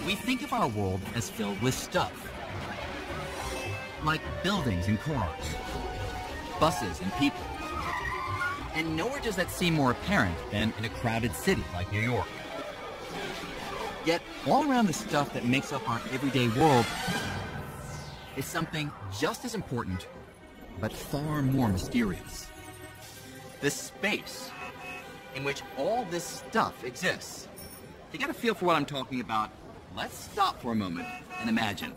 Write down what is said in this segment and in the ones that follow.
We think of our world as filled with stuff, like buildings and cars, buses and people. And nowhere does that seem more apparent than in a crowded city like New York. Yet, all around the stuff that makes up our everyday world is something just as important, but far more mysterious. The space in which all this stuff exists. To get a feel for what I'm talking about, let's stop for a moment and imagine.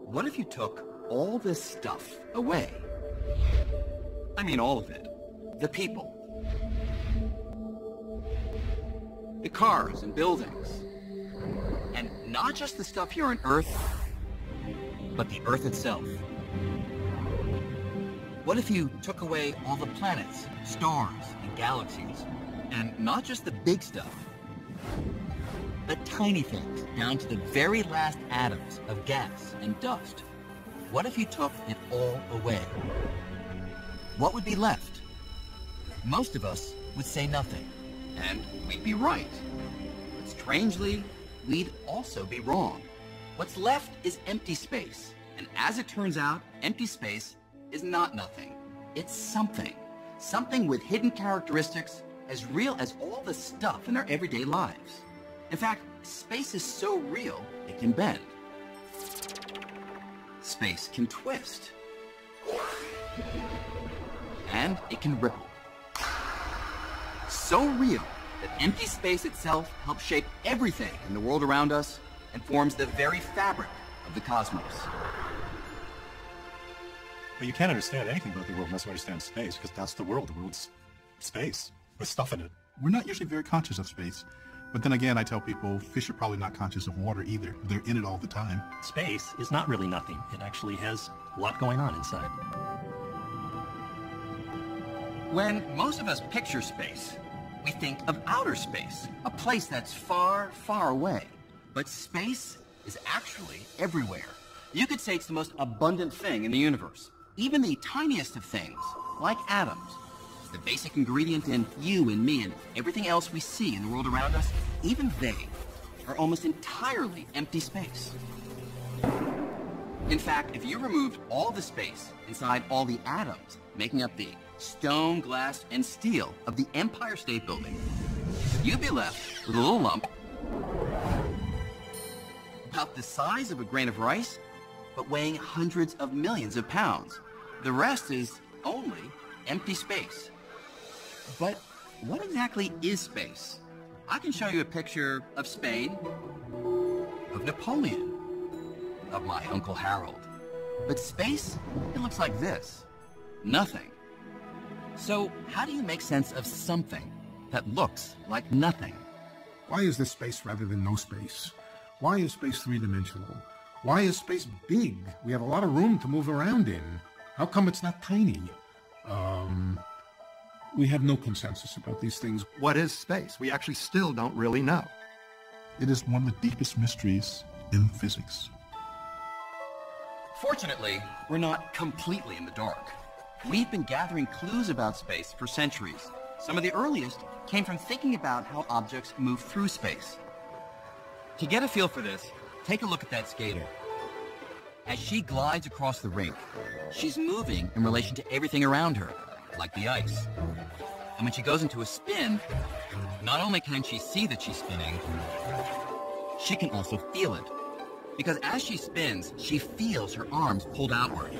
What if you took all this stuff away? I mean all of it. The people. The cars and buildings. And not just the stuff here on Earth, but the Earth itself. What if you took away all the planets, stars, and galaxies? And not just the big stuff, the tiny things, down to the very last atoms of gas and dust. What if you took it all away? What would be left? Most of us would say nothing, and we'd be right. But strangely, we'd also be wrong. What's left is empty space, and as it turns out, empty space is not nothing. It's something. Something with hidden characteristics as real as all the stuff in our everyday lives. In fact, space is so real, it can bend. Space can twist. And it can ripple. So real that empty space itself helps shape everything in the world around us and forms the very fabric of the cosmos. But you can't understand anything about the world unless you understand space, because that's the world. The world's space with stuff in it. We're not usually very conscious of space. But then again, I tell people fish are probably not conscious of water either. They're in it all the time. Space is not really nothing. It actually has a lot going on inside. When most of us picture space, we think of outer space, a place that's far, far away. But space is actually everywhere. You could say it's the most abundant thing in the universe. Even the tiniest of things, like atoms, the basic ingredient in you and me and everything else we see in the world around us, even they are almost entirely empty space. In fact, if you removed all the space inside all the atoms making up the stone, glass, and steel of the Empire State Building, you'd be left with a little lump about the size of a grain of rice, but weighing hundreds of millions of pounds. The rest is only empty space. But what exactly is space? I can show you a picture of Spain, of Napoleon, of my Uncle Harold. But space, it looks like this. Nothing. So how do you make sense of something that looks like nothing? Why is there space rather than no space? Why is space three-dimensional? Why is space big? We have a lot of room to move around in. How come it's not tiny? We have no consensus about these things. What is space? We actually still don't really know. It is one of the deepest mysteries in physics. Fortunately, we're not completely in the dark. We've been gathering clues about space for centuries. Some of the earliest came from thinking about how objects move through space. To get a feel for this, take a look at that skater. As she glides across the rink, she's moving in relation to everything around her, like the ice. And when she goes into a spin, not only can she see that she's spinning, she can also feel it. Because as she spins, she feels her arms pulled outward.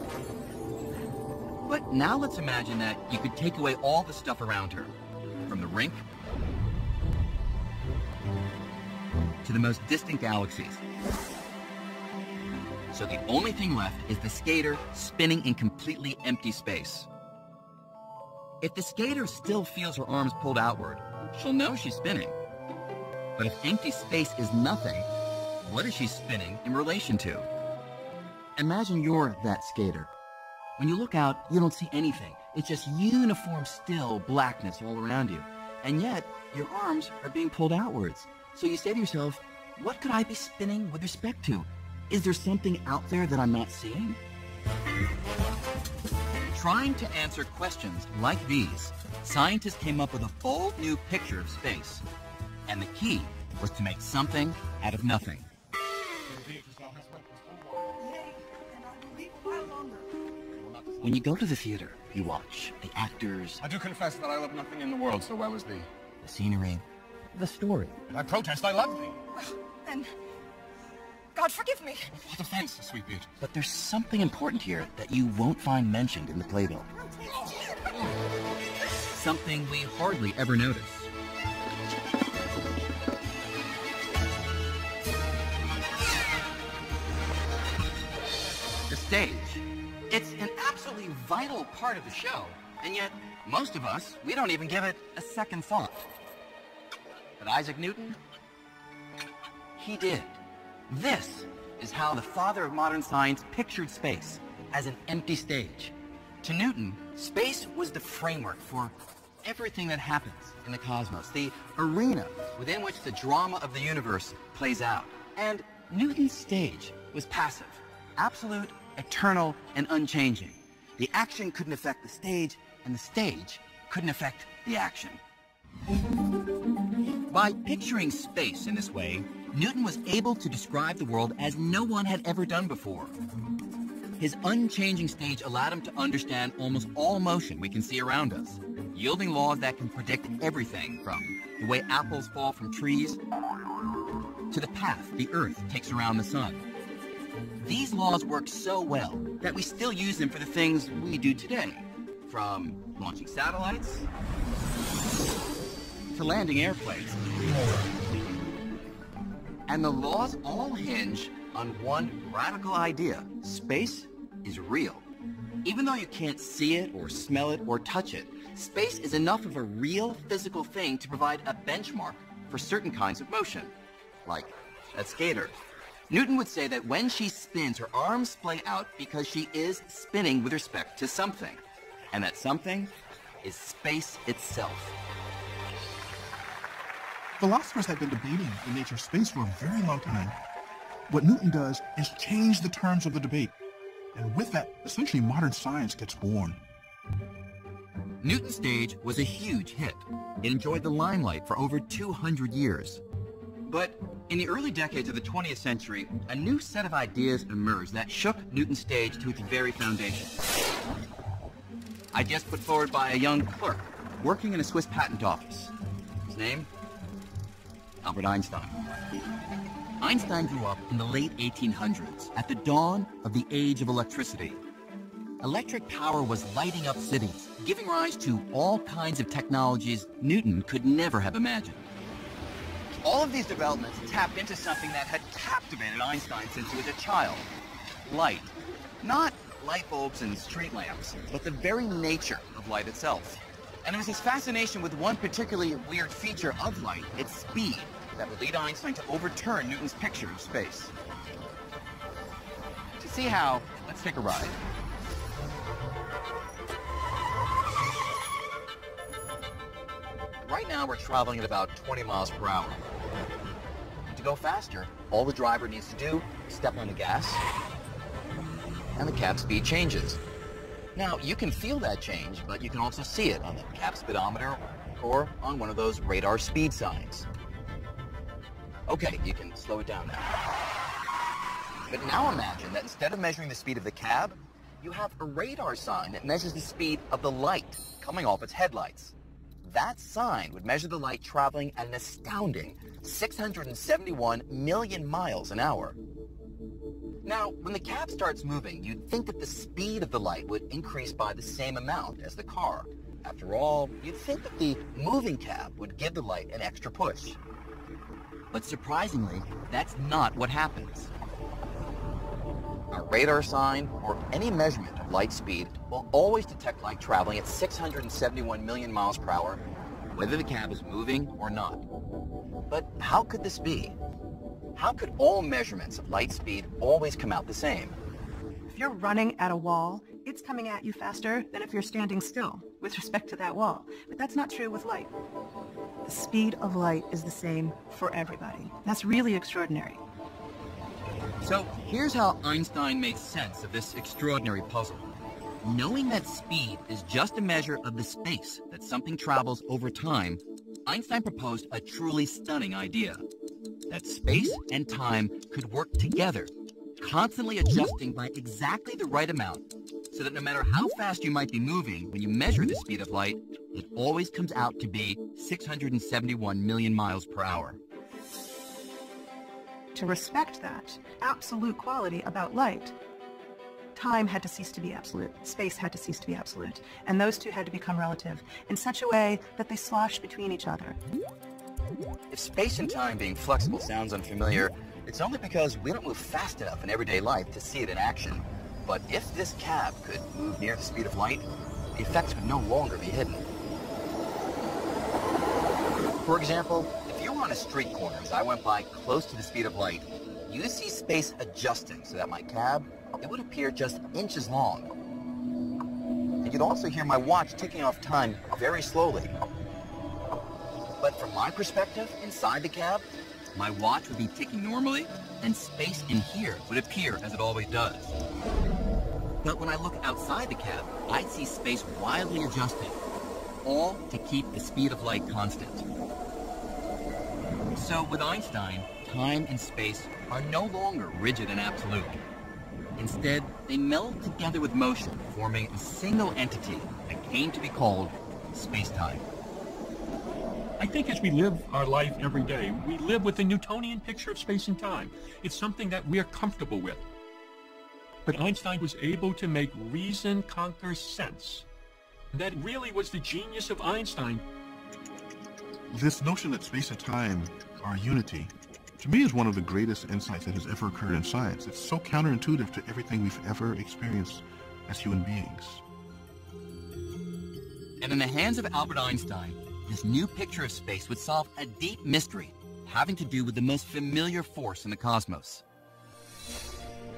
But now let's imagine that you could take away all the stuff around her, from the rink to the most distant galaxies. So the only thing left is the skater spinning in completely empty space. If the skater still feels her arms pulled outward, she'll know she's spinning. But if empty space is nothing, what is she spinning in relation to? Imagine you're that skater. When you look out, you don't see anything. It's just uniform, still blackness all around you. And yet, your arms are being pulled outwards. So you say to yourself, what could I be spinning with respect to? Is there something out there that I'm not seeing? Trying to answer questions like these, scientists came up with a bold new picture of space. And the key was to make something out of nothing. When you go to the theater, you watch the actors, I do confess that I love nothing in the world so well as thee. the scenery, the story. I protest, I love thee. Then, God forgive me. What offense, sweet beauty? But there's something important here that you won't find mentioned in the playbill. Something we hardly ever notice. The stage. It's an absolutely vital part of the show, and yet, most of us, we don't even give it a second thought. But Isaac Newton, he did. This is how the father of modern science pictured space, as an empty stage. To Newton, space was the framework for everything that happens in the cosmos, the arena within which the drama of the universe plays out. And Newton's stage was passive, absolute, eternal, and unchanging. The action couldn't affect the stage, and the stage couldn't affect the action. By picturing space in this way, Newton was able to describe the world as no one had ever done before. His unchanging stage allowed him to understand almost all motion we can see around us, yielding laws that can predict everything from the way apples fall from trees to the path the Earth takes around the sun. These laws work so well that we still use them for the things we do today, from launching satellites to landing airplanes. And the laws all hinge on one radical idea: space is real. Even though you can't see it or smell it or touch it, space is enough of a real physical thing to provide a benchmark for certain kinds of motion, like a skater. Newton would say that when she spins, her arms splay out because she is spinning with respect to something. And that something is space itself. Philosophers have been debating the nature of space for a very long time. What Newton does is change the terms of the debate. And with that, essentially modern science gets born. Newton's stage was a huge hit. It enjoyed the limelight for over 200 years. But in the early decades of the 20th century, a new set of ideas emerged that shook Newton's stage to its very foundation. Ideas put forward by a young clerk working in a Swiss patent office. His name? Albert Einstein. Einstein grew up in the late 1800s, at the dawn of the age of electricity. Electric power was lighting up cities, giving rise to all kinds of technologies Newton could never have imagined. All of these developments tapped into something that had captivated Einstein since he was a child: light. Not light bulbs and street lamps, but the very nature of light itself. And it was his fascination with one particularly weird feature of light, its speed, that would lead Einstein to overturn Newton's picture of space. To see how, let's take a ride. Right now we're traveling at about 20 miles per hour. To go faster, all the driver needs to do is step on the gas, and the cab speed changes. Now, you can feel that change, but you can also see it on the cab speedometer or on one of those radar speed signs. Okay, you can slow it down now. But now imagine that instead of measuring the speed of the cab, you have a radar sign that measures the speed of the light coming off its headlights. That sign would measure the light traveling at an astounding 671 million miles an hour. Now, when the cab starts moving, you'd think that the speed of the light would increase by the same amount as the car. After all, you'd think that the moving cab would give the light an extra push. But surprisingly, that's not what happens. A radar sign or any measurement of light speed will always detect light traveling at 671 million miles per hour, whether the cab is moving or not. But how could this be? How could all measurements of light speed always come out the same? If you're running at a wall, it's coming at you faster than if you're standing still with respect to that wall. But that's not true with light. The speed of light is the same for everybody. That's really extraordinary. So here's how Einstein makes sense of this extraordinary puzzle. Knowing that speed is just a measure of the space that something travels over time, Einstein proposed a truly stunning idea. that space and time could work together, constantly adjusting by exactly the right amount, so that no matter how fast you might be moving when you measure the speed of light, it always comes out to be 671 million miles per hour. To respect that absolute quality about light, time had to cease to be absolute, space had to cease to be absolute, and those two had to become relative in such a way that they slosh between each other. If space and time being flexible sounds unfamiliar, it's only because we don't move fast enough in everyday life to see it in action. But if this cab could move near the speed of light, the effects would no longer be hidden. For example, if you were on a street corner as I went by close to the speed of light, you see space adjusting so that my cab, it would appear just inches long. And you'd also hear my watch ticking off time very slowly. But from my perspective, inside the cab, my watch would be ticking normally, and space in here would appear as it always does. But when I look outside the cab, I'd see space wildly adjusting, all to keep the speed of light constant. So with Einstein, time and space are no longer rigid and absolute. Instead, they meld together with motion, forming a single entity that came to be called space-time. I think as we live our life every day, we live with the Newtonian picture of space and time. It's something that we are comfortable with. But Einstein was able to make reason conquer sense. That really was the genius of Einstein. This notion that space and time are unity, to me, is one of the greatest insights that has ever occurred in science. It's so counterintuitive to everything we've ever experienced as human beings. And in the hands of Albert Einstein, this new picture of space would solve a deep mystery having to do with the most familiar force in the cosmos: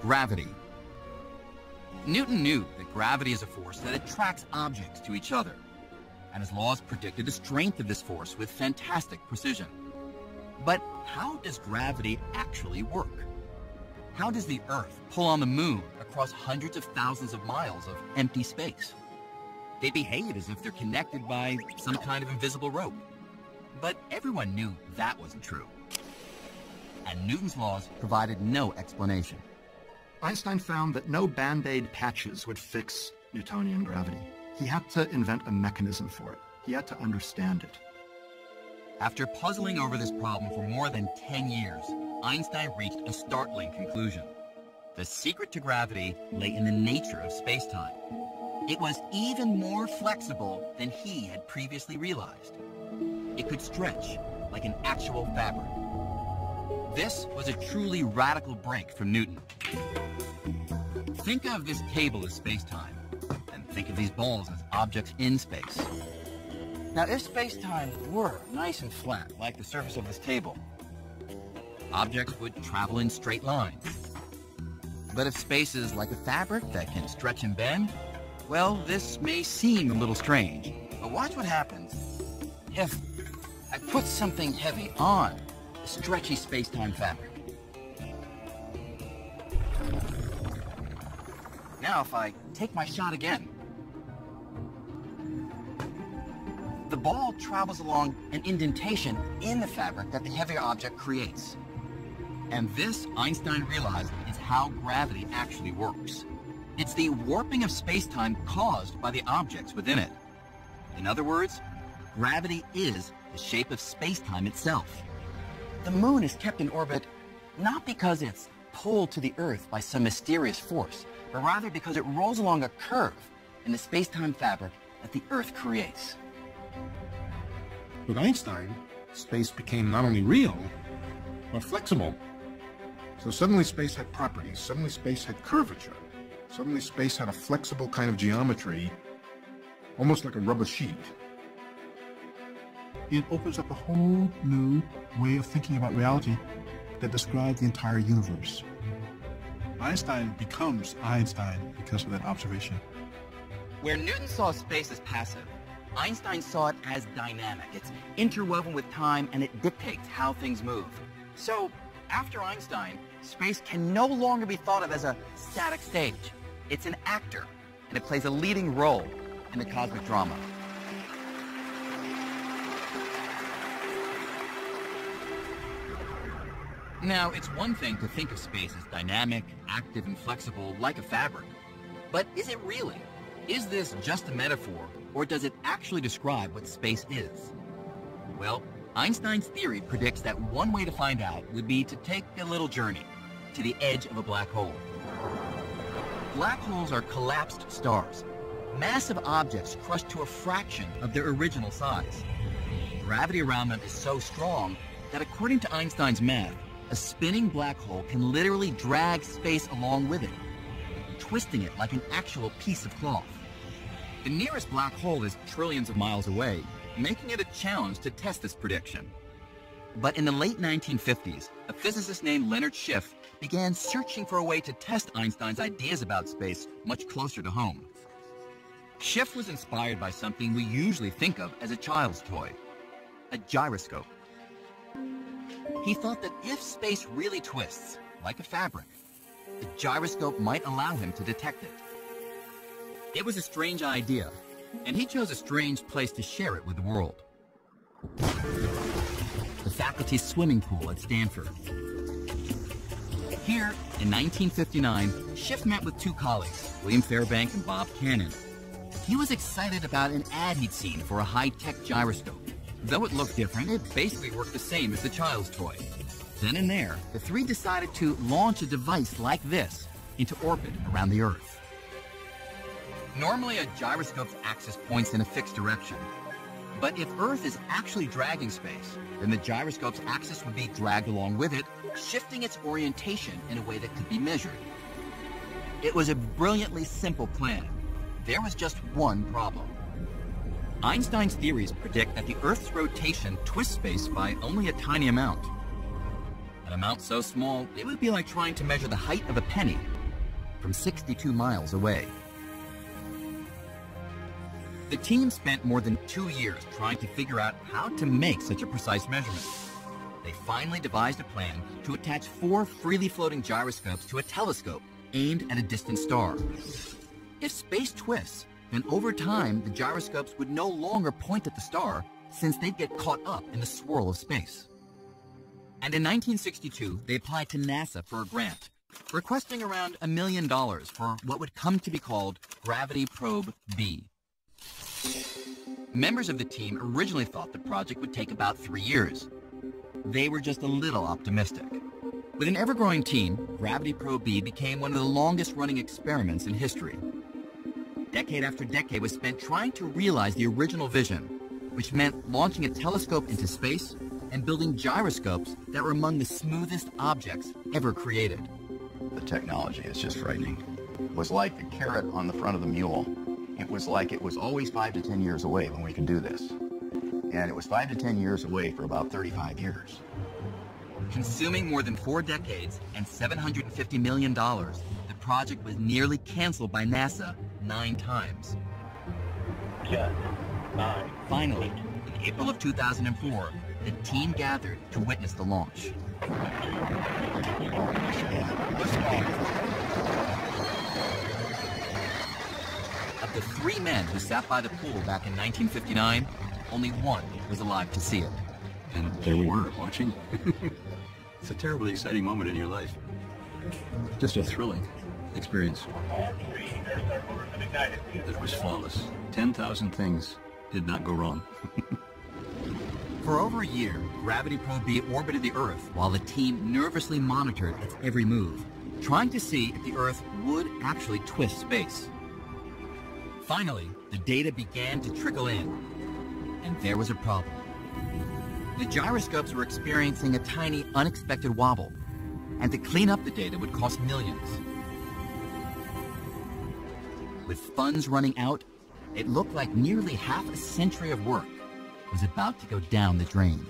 gravity. Newton knew that gravity is a force that attracts objects to each other, and his laws predicted the strength of this force with fantastic precision. But how does gravity actually work? How does the Earth pull on the moon across hundreds of thousands of miles of empty space? They behave as if they're connected by some kind of invisible rope. But everyone knew that wasn't true. And Newton's laws provided no explanation. Einstein found that no Band-Aid patches would fix Newtonian gravity. He had to invent a mechanism for it. He had to understand it. After puzzling over this problem for more than 10 years, Einstein reached a startling conclusion. The secret to gravity lay in the nature of space-time. It was even more flexible than he had previously realized. It could stretch like an actual fabric. This was a truly radical break from Newton. Think of this table as space-time, and think of these balls as objects in space. Now, if space-time were nice and flat, like the surface of this table, objects would travel in straight lines. But if space is like a fabric that can stretch and bend, well, this may seem a little strange. But watch what happens if I put something heavy on the stretchy space-time fabric. Now, if I take my shot again, the ball travels along an indentation in the fabric that the heavier object creates. And this, Einstein realized, is how gravity actually works. It's the warping of space-time caused by the objects within it. In other words, gravity is the shape of space-time itself. The moon is kept in orbit not because it's pulled to the Earth by some mysterious force, but rather because it rolls along a curve in the space-time fabric that the Earth creates. With Einstein, space became not only real, but flexible. So suddenly space had properties, suddenly space had curvature, suddenly space had a flexible kind of geometry, almost like a rubber sheet. It opens up a whole new way of thinking about reality that describes the entire universe. Einstein becomes Einstein because of that observation. Where Newton saw space as passive, Einstein saw it as dynamic. It's interwoven with time, and it dictates how things move. So, after Einstein, space can no longer be thought of as a static stage. It's an actor, and it plays a leading role in the cosmic drama. Now, it's one thing to think of space as dynamic, active, and flexible like a fabric. But is it really? Is this just a metaphor, or does it actually describe what space is? Well, Einstein's theory predicts that one way to find out would be to take a little journey to the edge of a black hole. Black holes are collapsed stars, massive objects crushed to a fraction of their original size. Gravity around them is so strong that according to Einstein's math, a spinning black hole can literally drag space along with it, twisting it like an actual piece of cloth. The nearest black hole is trillions of miles away, making it a challenge to test this prediction. But in the late 1950s, a physicist named Leonard Schiff began searching for a way to test Einstein's ideas about space much closer to home. Schiff was inspired by something we usually think of as a child's toy, a gyroscope. He thought that if space really twists, like a fabric, the gyroscope might allow him to detect it. It was a strange idea, and he chose a strange place to share it with the world. The faculty's swimming pool at Stanford. Here, in 1959, Schiff met with two colleagues, William Fairbank and Bob Cannon. He was excited about an ad he'd seen for a high-tech gyroscope. Though it looked different, it basically worked the same as the child's toy. Then and there, the three decided to launch a device like this into orbit around the Earth. Normally, a gyroscope's axis points in a fixed direction. But if Earth is actually dragging space, then the gyroscope's axis would be dragged along with it, shifting its orientation in a way that could be measured. It was a brilliantly simple plan. There was just one problem. Einstein's theories predict that the Earth's rotation twists space by only a tiny amount. An amount so small, it would be like trying to measure the height of a penny from 62 miles away. The team spent more than 2 years trying to figure out how to make such a precise measurement. They finally devised a plan to attach 4 freely floating gyroscopes to a telescope aimed at a distant star. If space twists, then over time, the gyroscopes would no longer point at the star since they'd get caught up in the swirl of space. And in 1962, they applied to NASA for a grant, requesting around $1 million for what would come to be called Gravity Probe B. Members of the team originally thought the project would take about 3 years. They were just a little optimistic. With an ever-growing team, Gravity Probe B became one of the longest-running experiments in history. Decade after decade was spent trying to realize the original vision, which meant launching a telescope into space and building gyroscopes that were among the smoothest objects ever created. The technology is just frightening. It was like the carrot on the front of the mule. It was like it was always 5 to 10 years away when we could do this. And it was 5 to 10 years away for about 35 years. Consuming more than 4 decades and $750 million, the project was nearly canceled by NASA 9 times. 10, 9. Finally, in April of 2004, the team gathered to witness the launch. Of the 3 men who sat by the pool back in 1959, only one was alive to see it. And there we were, watching. It's a terribly exciting moment in your life. Just a thrilling experience. It was flawless. 10,000 things did not go wrong. For over a year, Gravity Probe B orbited the Earth while the team nervously monitored its every move, trying to see if the Earth would actually twist space. Finally, the data began to trickle in, and there was a problem. The gyroscopes were experiencing a tiny, unexpected wobble, and to clean up the data would cost millions. With funds running out, it looked like nearly half a century of work was about to go down the drain.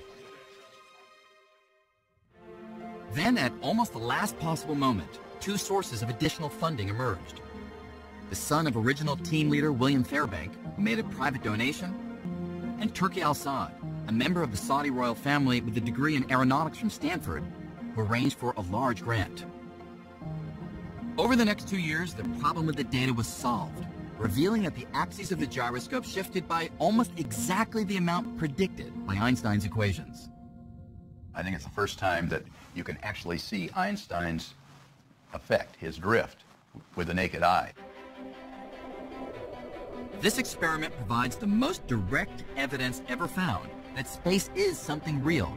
Then, at almost the last possible moment, 2 sources of additional funding emerged. The son of original team leader William Fairbank, who made a private donation, and Turki Al-Saad, a member of the Saudi royal family with a degree in aeronautics from Stanford, who arranged for a large grant. Over the next 2 years, the problem with the data was solved, revealing that the axes of the gyroscope shifted by almost exactly the amount predicted by Einstein's equations. I think it's the first time that You can actually see Einstein's effect, his drift, with the naked eye. This experiment provides the most direct evidence ever found that space is something real,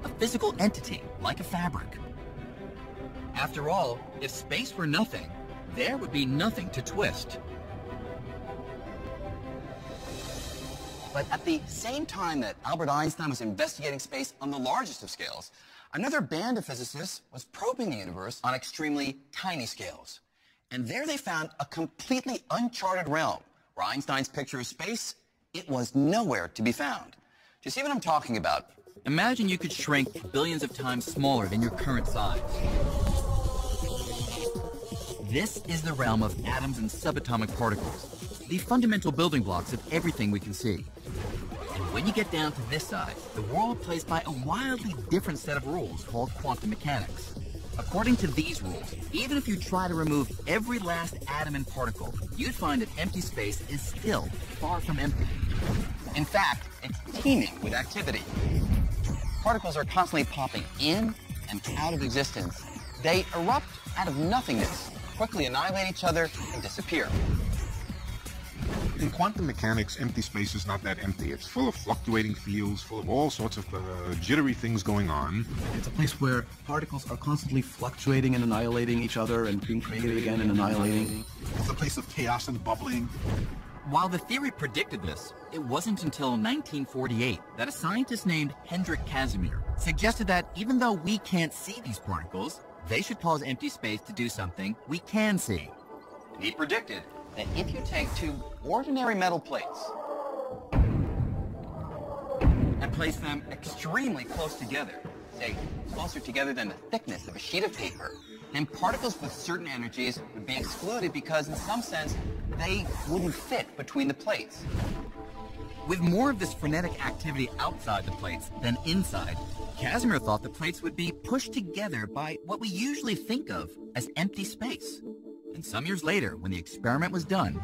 a physical entity like a fabric. After all, if space were nothing, there would be nothing to twist. But at the same time that Albert Einstein was investigating space on the largest of scales, another band of physicists was probing the universe on extremely tiny scales. And there they found a completely uncharted realm where Einstein's picture of space, it was nowhere to be found. Do you see what I'm talking about? Imagine you could shrink billions of times smaller than your current size. This is the realm of atoms and subatomic particles, the fundamental building blocks of everything we can see. And when you get down to this size, the world plays by a wildly different set of rules called quantum mechanics. According to these rules, even if you try to remove every last atom and particle, you'd find that empty space is still far from empty. In fact, it's teeming with activity. Particles are constantly popping in and out of existence. They erupt out of nothingness, quickly annihilate each other, and disappear. In quantum mechanics, empty space is not that empty. It's full of fluctuating fields, full of all sorts of jittery things going on. It's a place where particles are constantly fluctuating and annihilating each other and being created again and annihilating. It's a place of chaos and bubbling. While the theory predicted this, it wasn't until 1948 that a scientist named Hendrik Casimir suggested that even though we can't see these particles, they should cause empty space to do something we can see. He predicted that if you take two ordinary metal plates and place them extremely close together, say closer together than the thickness of a sheet of paper, then particles with certain energies would be excluded because in some sense they wouldn't fit between the plates. With more of this frenetic activity outside the plates than inside, Casimir thought the plates would be pushed together by what we usually think of as empty space. And some years later, when the experiment was done,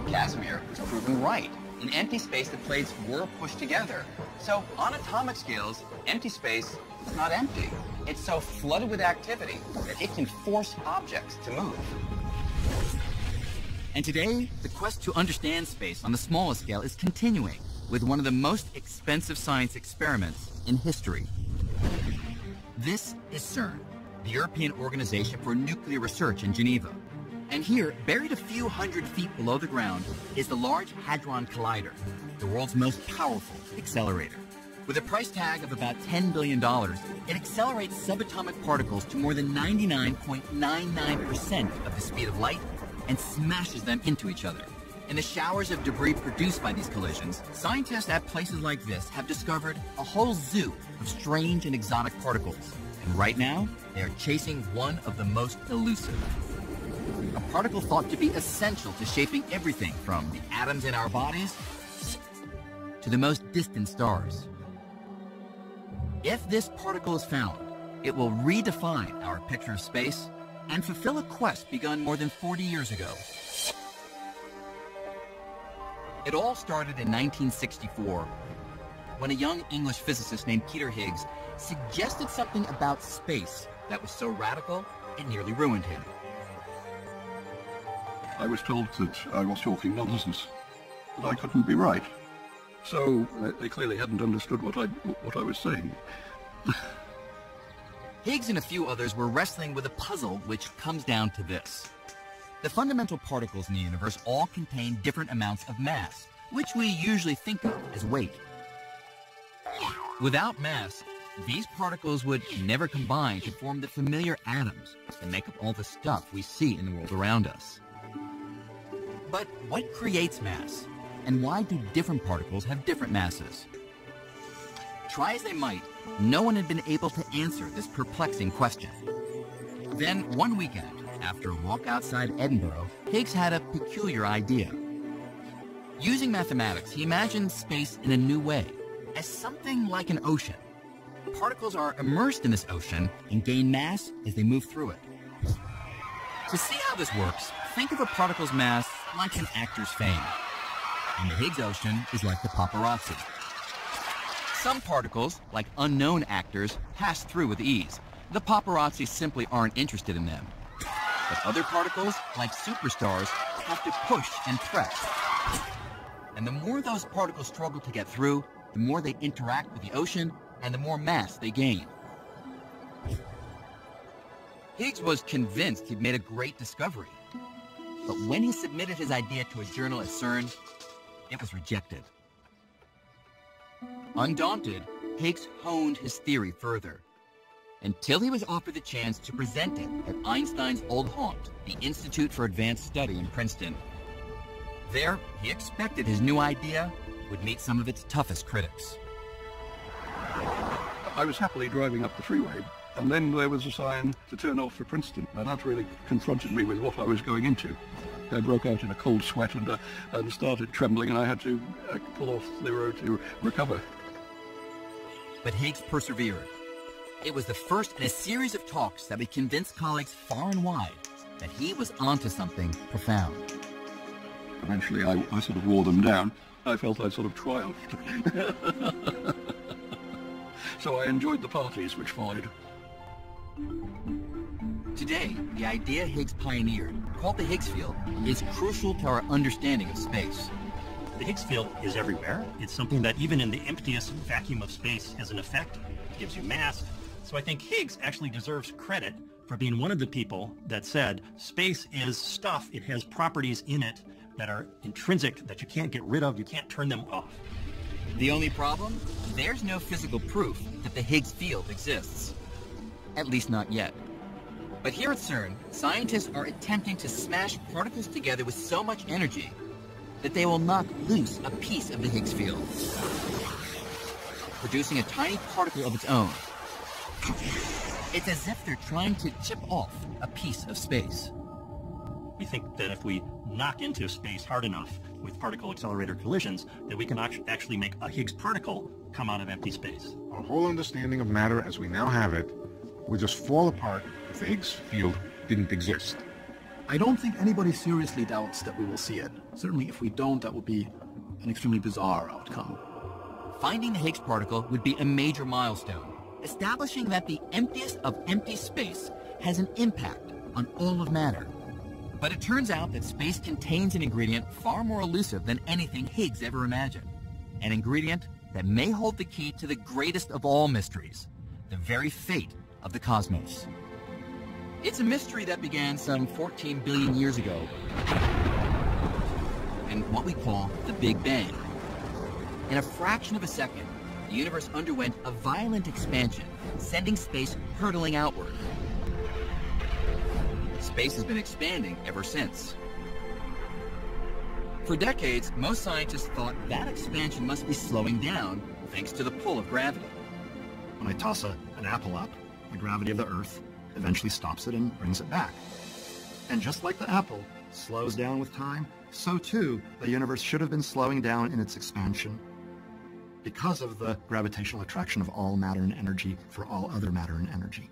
Casimir was proven right. In empty space, the plates were pushed together. So on atomic scales, empty space is not empty. It's so flooded with activity that it can force objects to move. And today, the quest to understand space on the smallest scale is continuing with one of the most expensive science experiments in history. This is CERN, the European Organization for Nuclear Research in Geneva. And here, buried a few hundred feet below the ground, is the Large Hadron Collider, the world's most powerful accelerator. With a price tag of about $10 billion, it accelerates subatomic particles to more than 99.99% of the speed of light and smashes them into each other. In the showers of debris produced by these collisions, scientists at places like this have discovered a whole zoo of strange and exotic particles. And right now, they are chasing one of the most elusive. A particle thought to be essential to shaping everything from the atoms in our bodies to the most distant stars. If this particle is found, it will redefine our picture of space and fulfill a quest begun more than 40 years ago. It all started in 1964, when a young English physicist named Peter Higgs suggested something about space that was so radical it nearly ruined him. I was told that I was talking nonsense, that I couldn't be right. So they clearly hadn't understood what I was saying. Higgs and a few others were wrestling with a puzzle which comes down to this. The fundamental particles in the universe all contain different amounts of mass, which we usually think of as weight. Without mass, these particles would never combine to form the familiar atoms that make up all the stuff we see in the world around us. But what creates mass? And why do different particles have different masses? Try as they might, no one had been able to answer this perplexing question. Then, one weekend, after a walk outside Edinburgh, Higgs had a peculiar idea. Using mathematics, he imagined space in a new way, as something like an ocean. Particles are immersed in this ocean and gain mass as they move through it. To see how this works, think of a particle's mass like an actor's fame. And the Higgs ocean is like the paparazzi. Some particles, like unknown actors, pass through with ease. The paparazzi simply aren't interested in them. But other particles, like superstars, have to push and press. And the more those particles struggle to get through, the more they interact with the ocean, and the more mass they gain. Higgs was convinced he'd made a great discovery. But when he submitted his idea to a journal at CERN, it was rejected. Undaunted, Higgs honed his theory further, until he was offered the chance to present it at Einstein's old haunt, the Institute for Advanced Study in Princeton. There, he expected his new idea would meet some of its toughest critics. I was happily driving up the freeway, and then there was a sign to turn off for Princeton, and that really confronted me with what I was going into. I broke out in a cold sweat and started trembling, and I had to pull off the road to recover. But Higgs persevered. It was the first in a series of talks that would convince colleagues far and wide that he was onto something profound. Eventually, I sort of wore them down. I felt I sort of triumphed. So I enjoyed the parties which followed. Today, the idea Higgs pioneered, called the Higgs field, is crucial to our understanding of space. The Higgs field is everywhere. It's something that even in the emptiest vacuum of space has an effect. It gives you mass. So I think Higgs actually deserves credit for being one of the people that said space is stuff. It has properties in it that are intrinsic, that you can't get rid of, you can't turn them off. The only problem? There's no physical proof that the Higgs field exists. At least not yet. But here at CERN, scientists are attempting to smash particles together with so much energy that they will knock loose a piece of the Higgs field, producing a tiny particle of its own. It's as if they're trying to chip off a piece of space. We think that if we knock into space hard enough with particle accelerator collisions, that we can actually make a Higgs particle come out of empty space. Our whole understanding of matter as we now have it would just fall apart if the Higgs field didn't exist. I don't think anybody seriously doubts that we will see it. Certainly if we don't, that would be an extremely bizarre outcome. Finding the Higgs particle would be a major milestone, establishing that the emptiest of empty space has an impact on all of matter. But it turns out that space contains an ingredient far more elusive than anything Higgs ever imagined. An ingredient that may hold the key to the greatest of all mysteries, the very fate of the cosmos. It's a mystery that began some 14 billion years ago in what we call the Big Bang. In a fraction of a second, the universe underwent a violent expansion, sending space hurtling outward. Space has been expanding ever since. For decades, most scientists thought that expansion must be slowing down thanks to the pull of gravity. When I toss an apple up, the gravity of the Earth eventually stops it and brings it back. And just like the apple slows down with time, so too the universe should have been slowing down in its expansion because of the gravitational attraction of all matter and energy for all other matter and energy.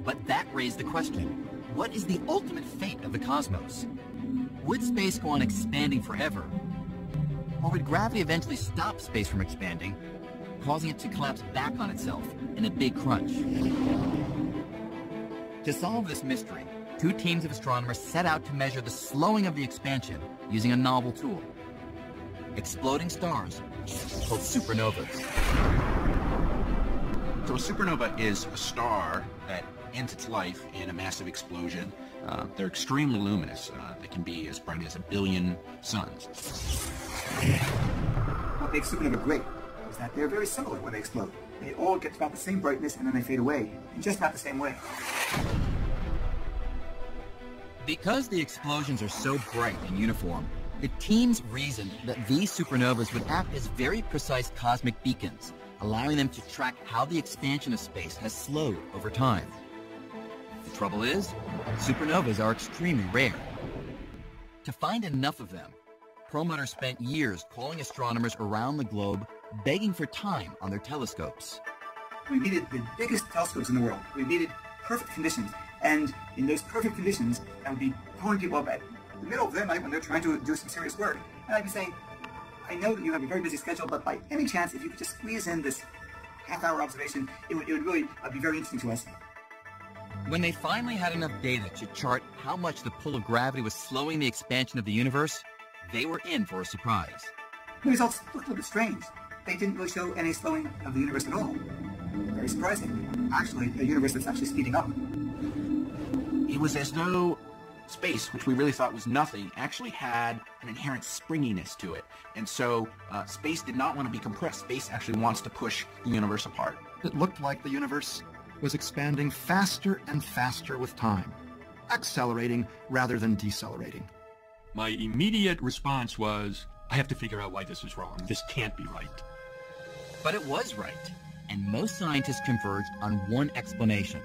But that raised the question, what is the ultimate fate of the cosmos? Would space go on expanding forever? Or would gravity eventually stop space from expanding, causing it to collapse back on itself in a big crunch? To solve this mystery, two teams of astronomers set out to measure the slowing of the expansion using a novel tool: exploding stars called supernovas. So a supernova is a star that ends its life in a massive explosion. They're extremely luminous. They can be as bright as 1 billion suns. What makes supernova great is that they're very similar when they explode. They all get about the same brightness and then they fade away in just about the same way. Because the explosions are so bright and uniform, the teams reasoned that these supernovas would act as very precise cosmic beacons, allowing them to track how the expansion of space has slowed over time. The trouble is, supernovas are extremely rare. To find enough of them, Perlmutter spent years calling astronomers around the globe begging for time on their telescopes. We needed the biggest telescopes in the world. We needed perfect conditions. And in those perfect conditions, I would be pulling people up at the middle of the night when they're trying to do some serious work. And I'd be saying, I know that you have a very busy schedule, but by any chance, if you could just squeeze in this half-hour observation, it would really be very interesting to us. When they finally had enough data to chart how much the pull of gravity was slowing the expansion of the universe, they were in for a surprise. The results looked a little bit strange. They didn't really show any slowing of the universe at all. Very surprising. Actually, a universe that's actually speeding up. It was as though space, which we really thought was nothing, actually had an inherent springiness to it. And so space did not want to be compressed. Space actually wants to push the universe apart. It looked like the universe was expanding faster and faster with time, accelerating rather than decelerating. My immediate response was, I have to figure out why this is wrong. This can't be right. But it was right, and most scientists converged on one explanation.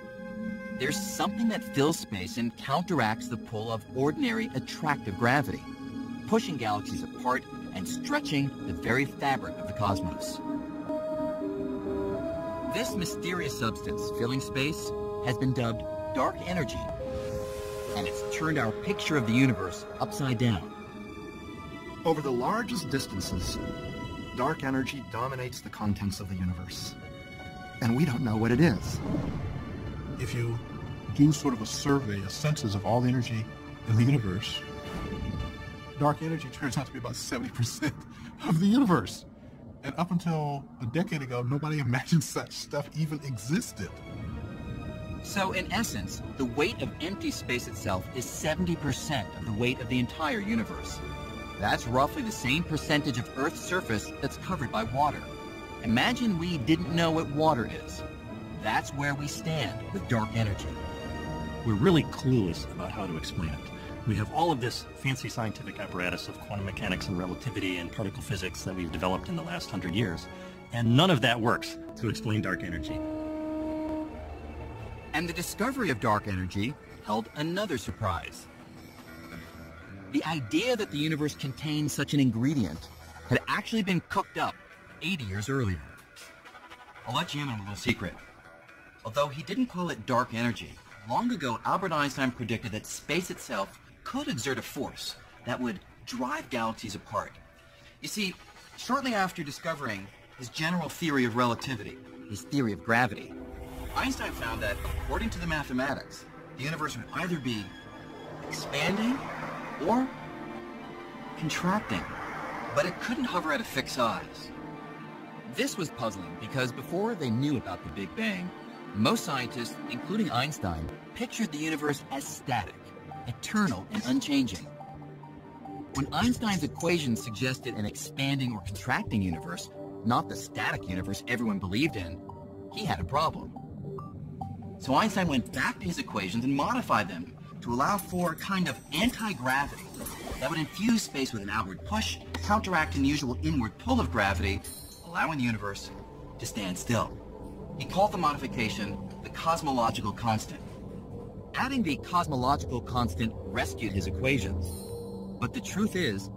There's something that fills space and counteracts the pull of ordinary attractive gravity, pushing galaxies apart and stretching the very fabric of the cosmos. This mysterious substance filling space has been dubbed dark energy, and it's turned our picture of the universe upside down. Over the largest distances, dark energy dominates the contents of the universe, and we don't know what it is. If you do sort of a survey, a census of all the energy in the universe, dark energy turns out to be about 70% of the universe. And up until a decade ago, nobody imagined such stuff even existed. So in essence, the weight of empty space itself is 70% of the weight of the entire universe. That's roughly the same percentage of Earth's surface that's covered by water. Imagine we didn't know what water is. That's where we stand with dark energy. We're really clueless about how to explain it. We have all of this fancy scientific apparatus of quantum mechanics and relativity and particle physics that we've developed in the last 100 years, and none of that works to explain dark energy. And the discovery of dark energy held another surprise. The idea that the universe contained such an ingredient had actually been cooked up 80 years earlier. I'll let you in on a little secret. Although he didn't call it dark energy, long ago Albert Einstein predicted that space itself could exert a force that would drive galaxies apart. You see, shortly after discovering his general theory of relativity, his theory of gravity, Einstein found that, according to the mathematics, the universe would either be expanding or contracting, but it couldn't hover at a fixed size. This was puzzling because before they knew about the Big Bang, most scientists, including Einstein, pictured the universe as static, eternal and unchanging. When Einstein's equations suggested an expanding or contracting universe, not the static universe everyone believed in, he had a problem. So Einstein went back to his equations and modified them to allow for a kind of anti-gravity that would infuse space with an outward push, counteracting the usual inward pull of gravity, allowing the universe to stand still. He called the modification the cosmological constant. Adding the cosmological constant rescued his equations. But the truth is,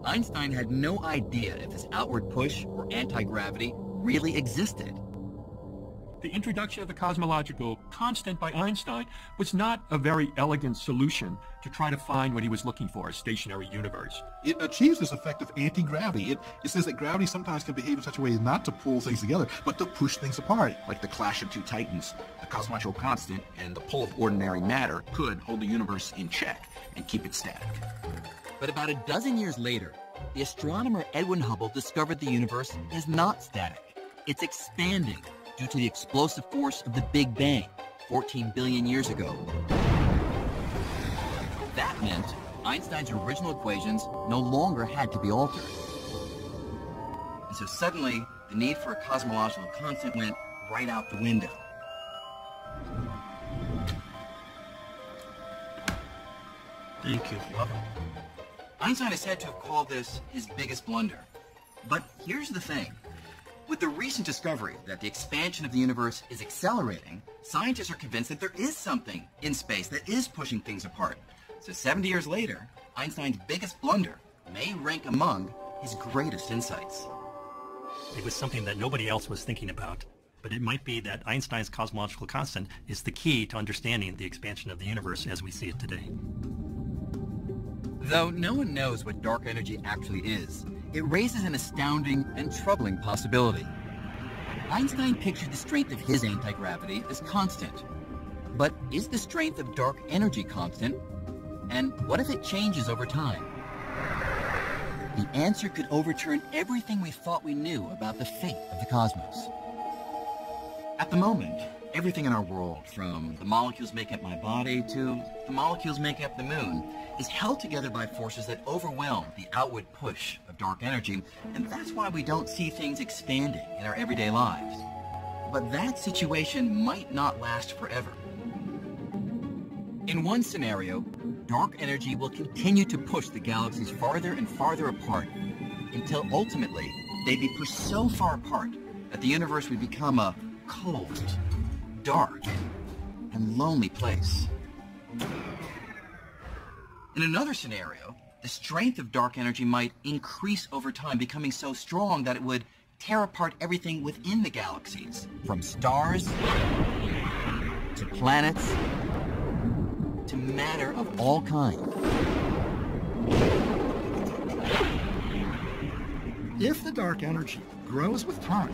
Einstein had no idea if this outward push or anti-gravity really existed. The introduction of the cosmological constant by Einstein was not a very elegant solution to try to find what he was looking for, a stationary universe. It achieves this effect of anti-gravity. It says that gravity sometimes can behave in such a way as not to pull things together, but to push things apart. Like the clash of two titans, the cosmological constant and the pull of ordinary matter could hold the universe in check and keep it static. But about a dozen years later, the astronomer Edwin Hubble discovered the universe is not static. It's expanding due to the explosive force of the Big Bang, 14 billion years ago. That meant Einstein's original equations no longer had to be altered. And so suddenly, the need for a cosmological constant went right out the window. Thank you. Einstein is said to have called this his biggest blunder. But here's the thing. With the recent discovery that the expansion of the universe is accelerating, scientists are convinced that there is something in space that is pushing things apart. So 70 years later, Einstein's biggest blunder may rank among his greatest insights. It was something that nobody else was thinking about, but it might be that Einstein's cosmological constant is the key to understanding the expansion of the universe as we see it today. Though no one knows what dark energy actually is, it raises an astounding and troubling possibility. Einstein pictured the strength of his anti-gravity as constant. But is the strength of dark energy constant? And what if it changes over time? The answer could overturn everything we thought we knew about the fate of the cosmos. At the moment, everything in our world, from the molecules make up my body to the molecules make up the moon, is held together by forces that overwhelm the outward push of dark energy, and that's why we don't see things expanding in our everyday lives. But that situation might not last forever. In one scenario, dark energy will continue to push the galaxies farther and farther apart until ultimately they'd be pushed so far apart that the universe would become a cold, dark, and lonely place. In another scenario, the strength of dark energy might increase over time, becoming so strong that it would tear apart everything within the galaxies, from stars to planets to matter of all kinds. If the dark energy grows with time,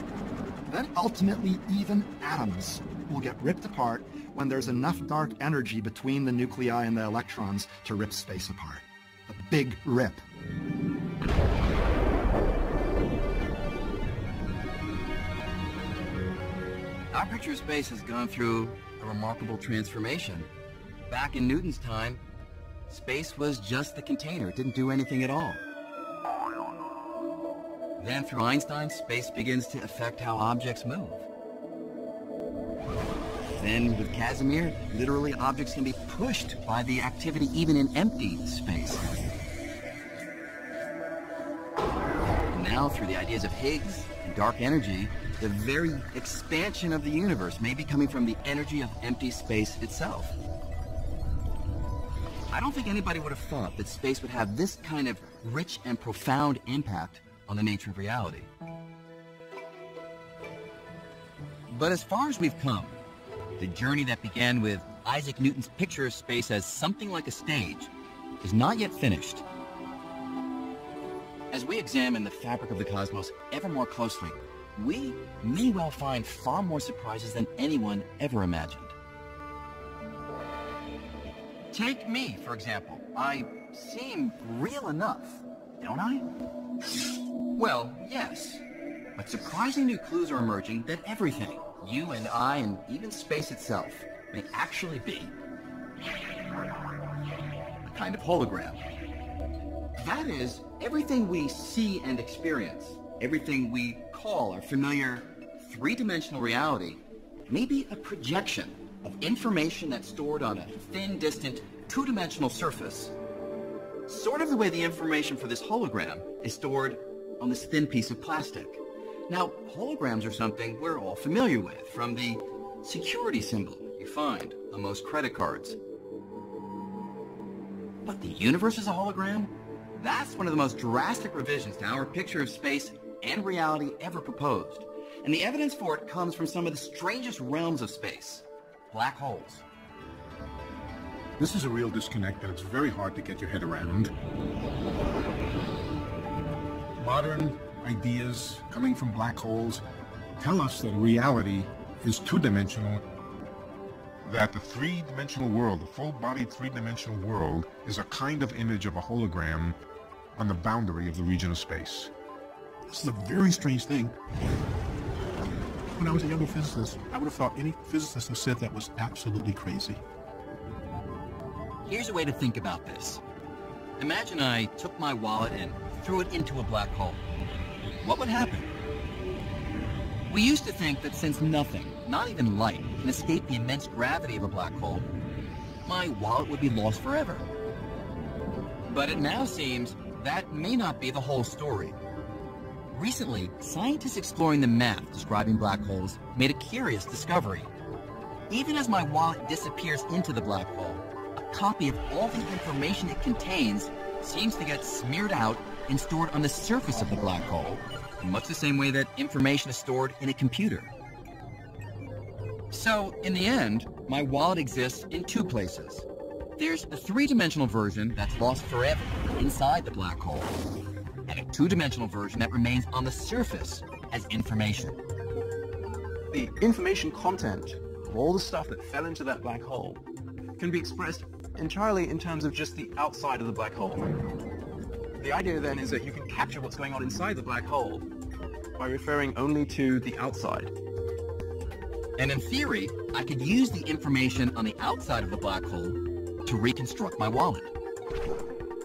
then ultimately even atoms will get ripped apart when there's enough dark energy between the nuclei and the electrons to rip space apart. A big rip. Our picture of space has gone through a remarkable transformation. Back in Newton's time, space was just the container. It didn't do anything at all. Then through Einstein, space begins to affect how objects move. Then with Casimir, literally objects can be pushed by the activity even in empty space. And now through the ideas of Higgs and dark energy, the very expansion of the universe may be coming from the energy of empty space itself. I don't think anybody would have thought that space would have this kind of rich and profound impact on the nature of reality. But as far as we've come, the journey that began with Isaac Newton's picture of space as something like a stage is not yet finished. As we examine the fabric of the cosmos ever more closely, we may well find far more surprises than anyone ever imagined. Take me, for example. I seem real enough, don't I? Well, yes. But surprising new clues are emerging that everything, you and I and even space itself, may actually be a kind of hologram. That is, everything we see and experience, everything we call our familiar three-dimensional reality, may be a projection of information that's stored on a thin, distant, two-dimensional surface. Sort of the way the information for this hologram is stored on this thin piece of plastic. Now, holograms are something we're all familiar with, from the security symbol you find on most credit cards. But the universe is a hologram? That's one of the most drastic revisions to our picture of space and reality ever proposed. And the evidence for it comes from some of the strangest realms of space, black holes. This is a real disconnect that it's very hard to get your head around. Modern ideas coming from black holes tell us that reality is two-dimensional, that the three-dimensional world, the full-bodied three-dimensional world, is a kind of image of a hologram on the boundary of the region of space. This is a very strange thing. When I was a younger physicist, I would have thought any physicist who said that was absolutely crazy. Here's a way to think about this. Imagine I took my wallet and threw it into a black hole. What would happen? We used to think that since nothing, not even light, can escape the immense gravity of a black hole, my wallet would be lost forever. But it now seems that may not be the whole story. Recently, scientists exploring the math describing black holes made a curious discovery. Even as my wallet disappears into the black hole, a copy of all the information it contains seems to get smeared out and stored on the surface of the black hole, in much the same way that information is stored in a computer. So, in the end, my wallet exists in two places. There's a three-dimensional version that's lost forever inside the black hole. and a two-dimensional version that remains on the surface as information. The information content of all the stuff that fell into that black hole can be expressed entirely in terms of just the outside of the black hole. The idea then is that you can capture what's going on inside the black hole by referring only to the outside. And in theory, I could use the information on the outside of the black hole to reconstruct my wallet.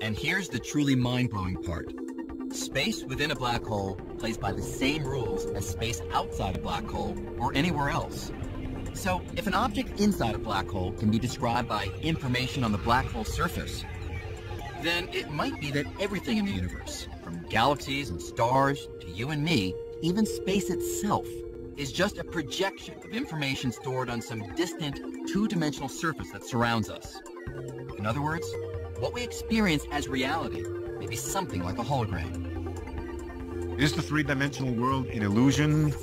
And here's the truly mind-blowing part. Space within a black hole plays by the same rules as space outside a black hole or anywhere else. So if an object inside a black hole can be described by information on the black hole surface, then it might be that everything in the universe, from galaxies and stars to you and me, even space itself, is just a projection of information stored on some distant, two-dimensional surface that surrounds us. In other words, what we experience as reality may be something like a hologram. Is the three-dimensional world an illusion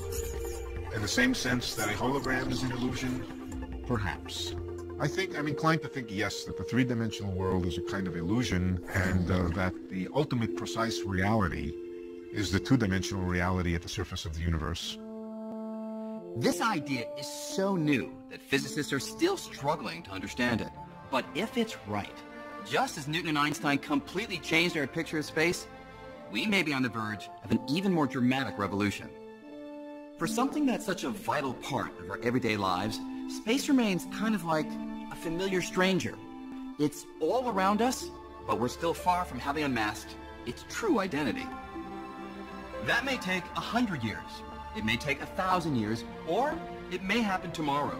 in the same sense that a hologram is an illusion? Perhaps. I'm inclined to think yes, that the three-dimensional world is a kind of illusion, and that the ultimate precise reality is the two-dimensional reality at the surface of the universe. This idea is so new that physicists are still struggling to understand it. But if it's right, just as Newton and Einstein completely changed our picture of space, we may be on the verge of an even more dramatic revolution. For something that's such a vital part of our everyday lives, space remains kind of like a familiar stranger. It's all around us, but we're still far from having unmasked its true identity. That may take 100 years, it may take 1,000 years, or it may happen tomorrow.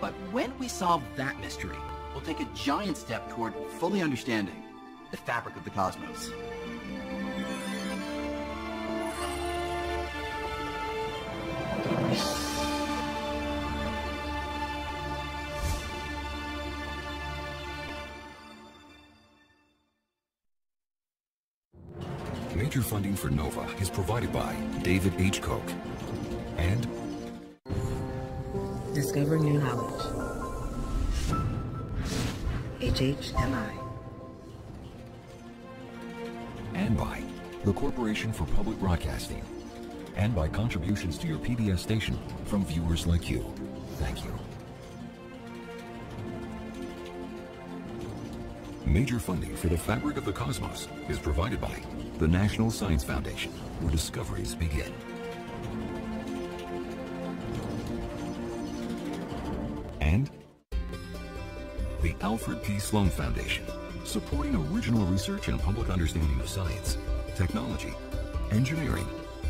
But when we solve that mystery, we'll take a giant step toward fully understanding the fabric of the cosmos. Major funding for NOVA is provided by David H. Koch and Discover New Knowledge. HHMI. And by the Corporation for Public Broadcasting. And by contributions to your PBS station from viewers like you. Thank you. Major funding for the fabric of the cosmos is provided by the National Science Foundation, where discoveries begin. And the Alfred P. Sloan Foundation, supporting original research and public understanding of science, technology, engineering,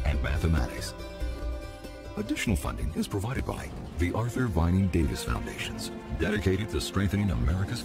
and mathematics. Additional funding is provided by the Arthur Vining Davis Foundations, dedicated to strengthening America's